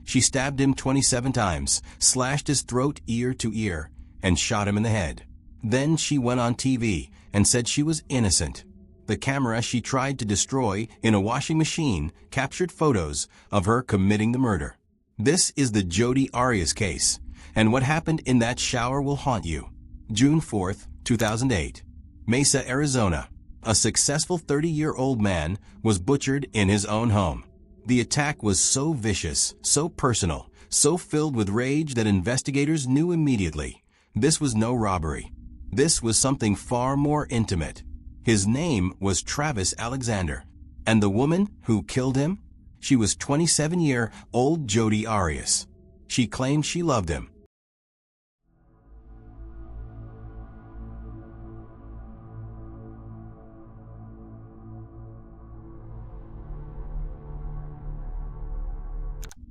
She stabbed him 27 times, slashed his throat ear to ear, and shot him in the head. Then she went on TV and said she was innocent. The camera she tried to destroy in a washing machine captured photos of her committing the murder. This is the Jodi Arias case, and what happened in that shower will haunt you. June 4, 2008. Mesa, Arizona. A successful 30-year-old man was butchered in his own home. The attack was so vicious, so personal, so filled with rage that investigators knew immediately. This was no robbery. This was something far more intimate. His name was Travis Alexander. And the woman who killed him? She was 27-year-old Jodi Arias. She claimed she loved him.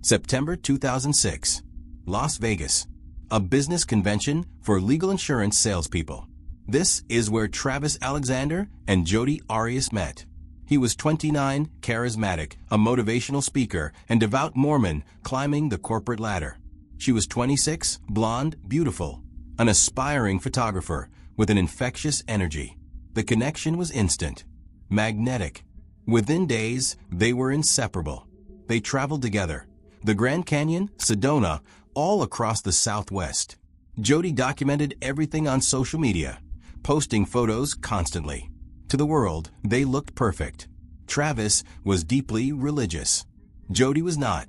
September 2006. Las Vegas. A business convention for legal insurance salespeople. This is where Travis Alexander and Jodi Arias met. He was 29, charismatic, a motivational speaker, and devout Mormon climbing the corporate ladder. She was 26, blonde, beautiful, an aspiring photographer with an infectious energy. The connection was instant, magnetic. Within days, they were inseparable. They traveled together. The Grand Canyon, Sedona, all across the Southwest. Jodi documented everything on social media, posting photos constantly. To the world, they looked perfect. Travis was deeply religious. Jodi was not.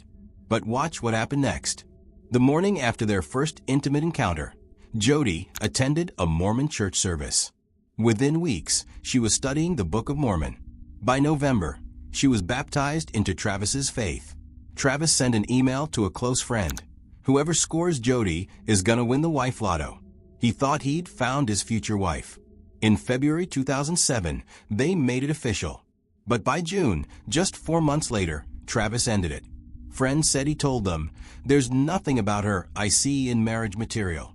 But watch what happened next. The morning after their first intimate encounter, Jodi attended a Mormon church service. Within weeks, she was studying the Book of Mormon. By November, she was baptized into Travis's faith. Travis sent an email to a close friend. Whoever scores Jodi is gonna win the wife lotto. He thought he'd found his future wife. In February 2007, they made it official. But by June, just 4 months later, Travis ended it. Friends said he told them, "There's nothing about her I see in marriage material."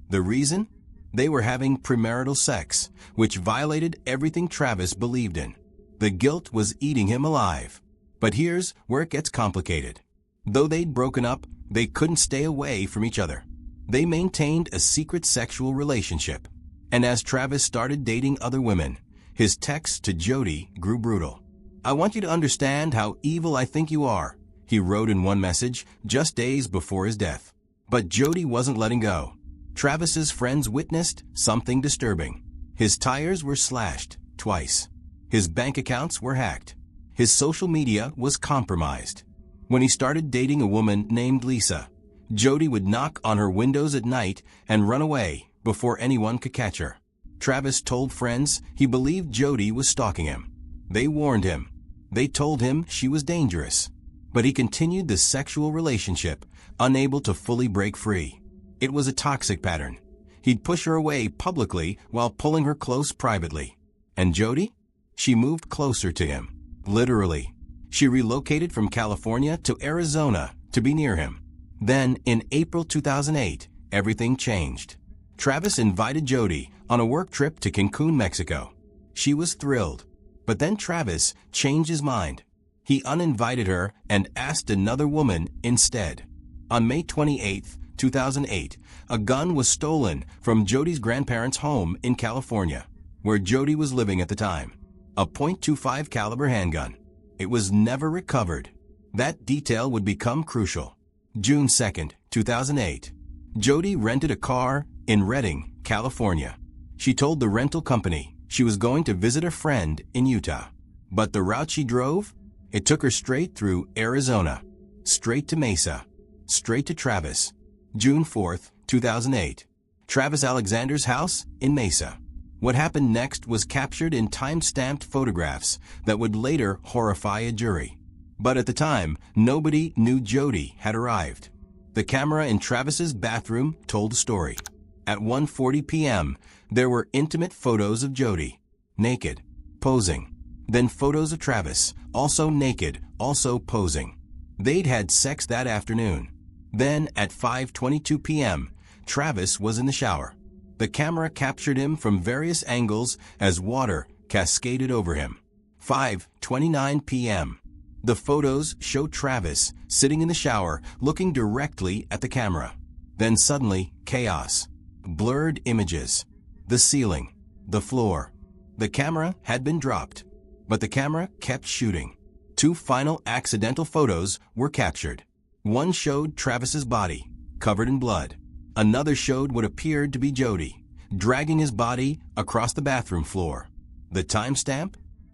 The reason? They were having premarital sex, which violated everything Travis believed in. The guilt was eating him alive. But here's where it gets complicated. Though they'd broken up, they couldn't stay away from each other. They maintained a secret sexual relationship. And as Travis started dating other women, his texts to Jodi grew brutal. "I want you to understand how evil I think you are," he wrote in one message just days before his death. But Jodi wasn't letting go. Travis's friends witnessed something disturbing. His tires were slashed twice. His bank accounts were hacked. His social media was compromised. When he started dating a woman named Lisa, Jodi would knock on her windows at night and run away before anyone could catch her. Travis told friends he believed Jodi was stalking him. They warned him. They told him she was dangerous. But he continued the sexual relationship, unable to fully break free. It was a toxic pattern. He'd push her away publicly while pulling her close privately. And Jodi? She moved closer to him. Literally. She relocated from California to Arizona to be near him. Then, in April 2008, everything changed. Travis invited Jodi on a work trip to Cancun, Mexico. She was thrilled. But then Travis changed his mind. He uninvited her and asked another woman instead. On May 28, 2008, a gun was stolen from Jodi's grandparents' home in California, where Jodi was living at the time. A .25 caliber handgun. It was never recovered. That detail would become crucial. June 2, 2008. Jodi rented a car in Redding, California. She told the rental company she was going to visit a friend in Utah. But the route she drove? It took her straight through Arizona, straight to Mesa, straight to Travis. June 4, 2008. Travis Alexander's house in Mesa. What happened next was captured in time-stamped photographs that would later horrify a jury. But at the time, nobody knew Jodi had arrived. The camera in Travis's bathroom told a story. At 1:40 p.m., there were intimate photos of Jodi, naked, posing. Then photos of Travis, also naked, also posing. They'd had sex that afternoon. Then, at 5:22 p.m., Travis was in the shower. The camera captured him from various angles as water cascaded over him. 5:29 p.m. The photos show Travis sitting in the shower looking directly at the camera. Then suddenly, chaos. Blurred images. The ceiling. The floor. The camera had been dropped, but the camera kept shooting. 2 final accidental photos were captured. One showed Travis's body, covered in blood. Another showed what appeared to be Jodi, dragging his body across the bathroom floor. The timestamp?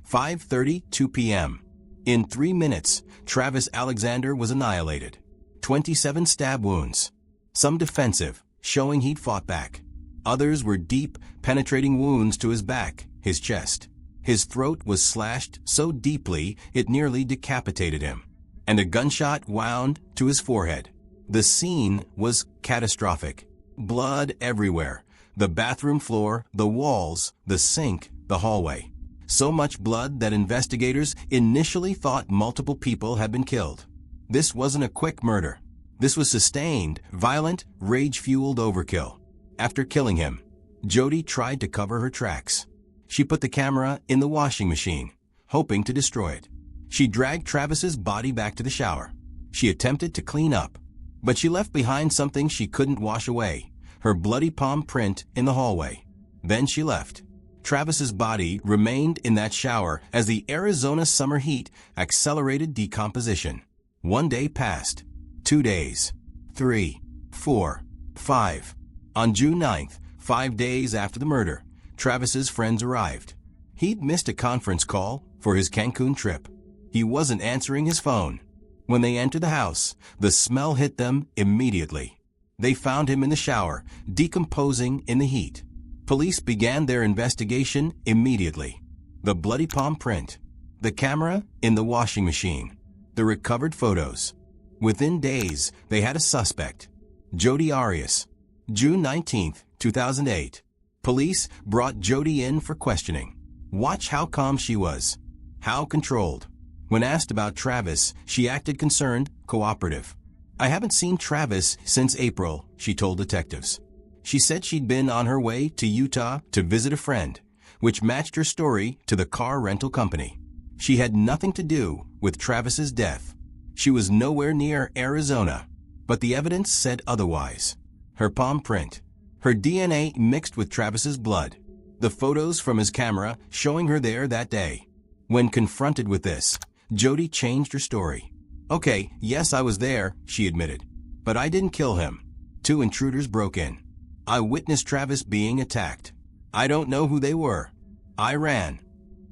5:32 p.m. In 3 minutes, Travis Alexander was annihilated. 27 stab wounds. Some defensive, showing he'd fought back. Others were deep, penetrating wounds to his back, his chest. His throat was slashed so deeply it nearly decapitated him, and a gunshot wound to his forehead. The scene was catastrophic. Blood everywhere. The bathroom floor, the walls, the sink, the hallway. So much blood that investigators initially thought multiple people had been killed. This wasn't a quick murder. This was sustained, violent, rage-fueled overkill. After killing him, Jodi tried to cover her tracks. She put the camera in the washing machine, hoping to destroy it. She dragged Travis's body back to the shower. She attempted to clean up, but she left behind something she couldn't wash away, her bloody palm print in the hallway. Then she left. Travis's body remained in that shower as the Arizona summer heat accelerated decomposition. 1 day passed. 2 days. 3, 4, 5. On June 9th, 5 days after the murder, Travis's friends arrived. He'd missed a conference call for his Cancun trip. He wasn't answering his phone. When they entered the house, the smell hit them immediately. They found him in the shower, decomposing in the heat. Police began their investigation immediately. The bloody palm print, the camera in the washing machine, the recovered photos. Within days, they had a suspect, Jodi Arias. June 19, 2008. Police brought Jodi in for questioning. Watch how calm she was, how controlled. When asked about Travis, she acted concerned, cooperative. "I haven't seen Travis since April," she told detectives. She said she'd been on her way to Utah to visit a friend, which matched her story to the car rental company. She had nothing to do with Travis's death. She was nowhere near Arizona, but the evidence said otherwise. Her palm print, her DNA mixed with Travis's blood, the photos from his camera showing her there that day. When confronted with this, Jodi changed her story. "Okay, yes, I was there," she admitted, "but I didn't kill him. 2 intruders broke in. I witnessed Travis being attacked. I don't know who they were. I ran."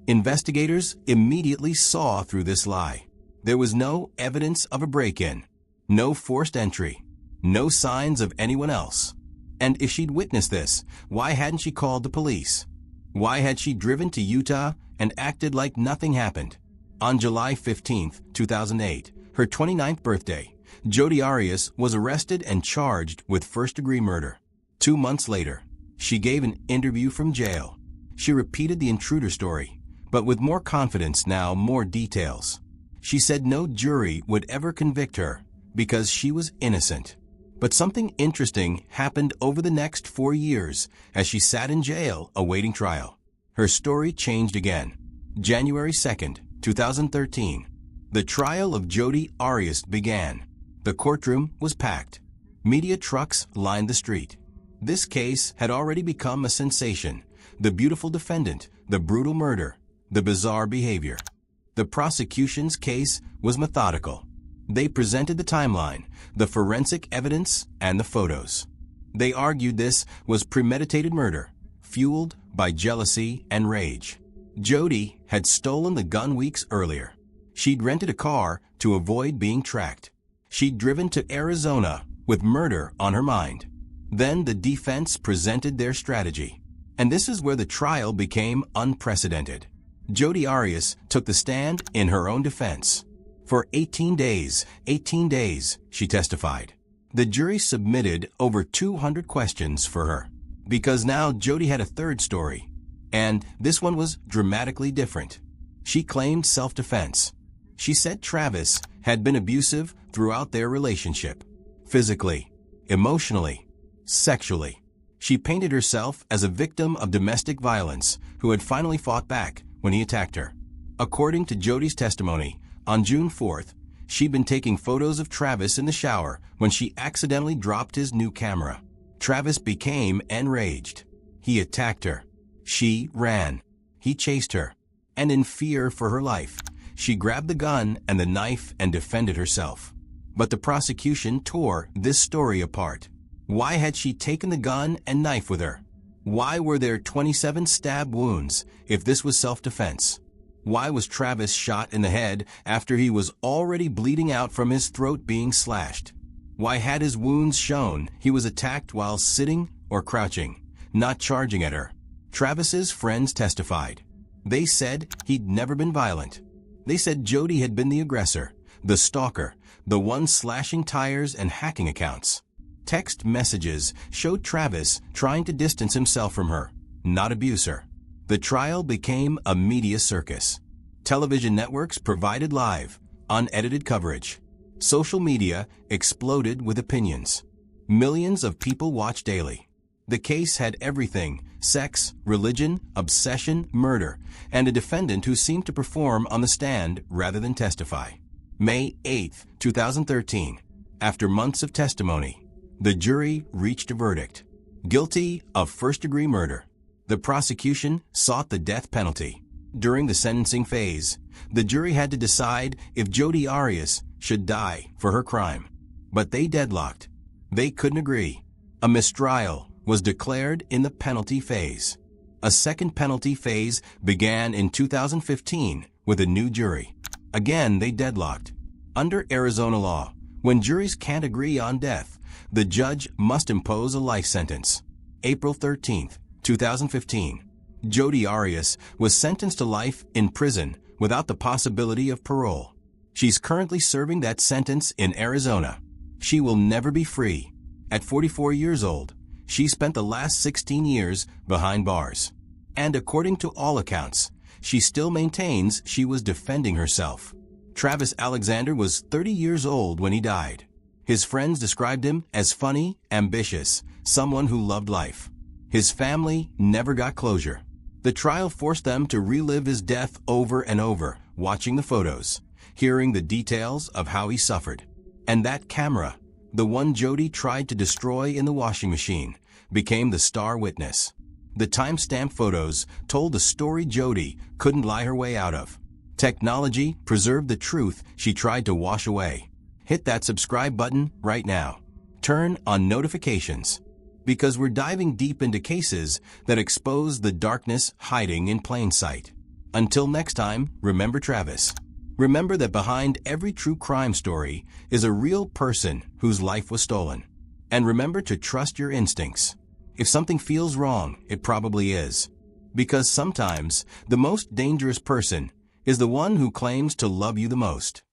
Investigators immediately saw through this lie. There was no evidence of a break-in, no forced entry, no signs of anyone else. And if she'd witnessed this, why hadn't she called the police? Why had she driven to Utah and acted like nothing happened? On July 15, 2008, her 29th birthday, Jodi Arias was arrested and charged with first-degree murder. 2 months later, she gave an interview from jail. She repeated the intruder story, but with more confidence now, more details. She said no jury would ever convict her because she was innocent. But something interesting happened over the next 4 years as she sat in jail awaiting trial. Her story changed again. January 2nd, 2013. The trial of Jodi Arias began. The courtroom was packed. Media trucks lined the street. This case had already become a sensation. The beautiful defendant, the brutal murder, the bizarre behavior. The prosecution's case was methodical. They presented the timeline, the forensic evidence, and the photos. They argued this was premeditated murder, fueled by jealousy and rage. Jodi had stolen the gun weeks earlier. She'd rented a car to avoid being tracked. She'd driven to Arizona with murder on her mind. Then the defense presented their strategy. And this is where the trial became unprecedented. Jodi Arias took the stand in her own defense. For 18 days, she testified. The jury submitted over 200 questions for her, because now Jodi had a third story, and this one was dramatically different. She claimed self-defense. She said Travis had been abusive throughout their relationship, physically, emotionally, sexually. She painted herself as a victim of domestic violence who had finally fought back when he attacked her. According to Jodi's testimony, On June 4th, she'd been taking photos of Travis in the shower when she accidentally dropped his new camera. Travis became enraged. He attacked her. She ran. He chased her. And in fear for her life, she grabbed the gun and the knife and defended herself. But the prosecution tore this story apart. Why had she taken the gun and knife with her? Why were there 27 stab wounds if this was self-defense? Why was Travis shot in the head after he was already bleeding out from his throat being slashed? Why had his wounds shown he was attacked while sitting or crouching, not charging at her? Travis's friends testified. They said he'd never been violent. They said Jodi had been the aggressor, the stalker, the one slashing tires and hacking accounts. Text messages showed Travis trying to distance himself from her, not abuse her. The trial became a media circus. Television networks provided live, unedited coverage. Social media exploded with opinions. Millions of people watched daily. The case had everything: sex, religion, obsession, murder, and a defendant who seemed to perform on the stand rather than testify. May 8, 2013. After months of testimony, the jury reached a verdict: guilty of first-degree murder. The prosecution sought the death penalty. During the sentencing phase, the jury had to decide if Jodi Arias should die for her crime. But they deadlocked. They couldn't agree. A mistrial was declared in the penalty phase. A second penalty phase began in 2015 with a new jury. Again, they deadlocked. Under Arizona law, when juries can't agree on death, the judge must impose a life sentence. April 13, 2015. Jodi Arias was sentenced to life in prison without the possibility of parole. She's currently serving that sentence in Arizona. She will never be free. At 44 years old, she spent the last 16 years behind bars. And according to all accounts, she still maintains she was defending herself. Travis Alexander was 30 years old when he died. His friends described him as funny, ambitious, someone who loved life. His family never got closure. The trial forced them to relive his death over and over, watching the photos, hearing the details of how he suffered. And that camera, the one Jodi tried to destroy in the washing machine, became the star witness. The timestamp photos told the story Jodi couldn't lie her way out of. Technology preserved the truth she tried to wash away. Hit that subscribe button right now. Turn on notifications, because we're diving deep into cases that expose the darkness hiding in plain sight. Until next time, remember Travis. Remember that behind every true crime story is a real person whose life was stolen. And remember to trust your instincts. If something feels wrong, it probably is. Because sometimes the most dangerous person is the one who claims to love you the most.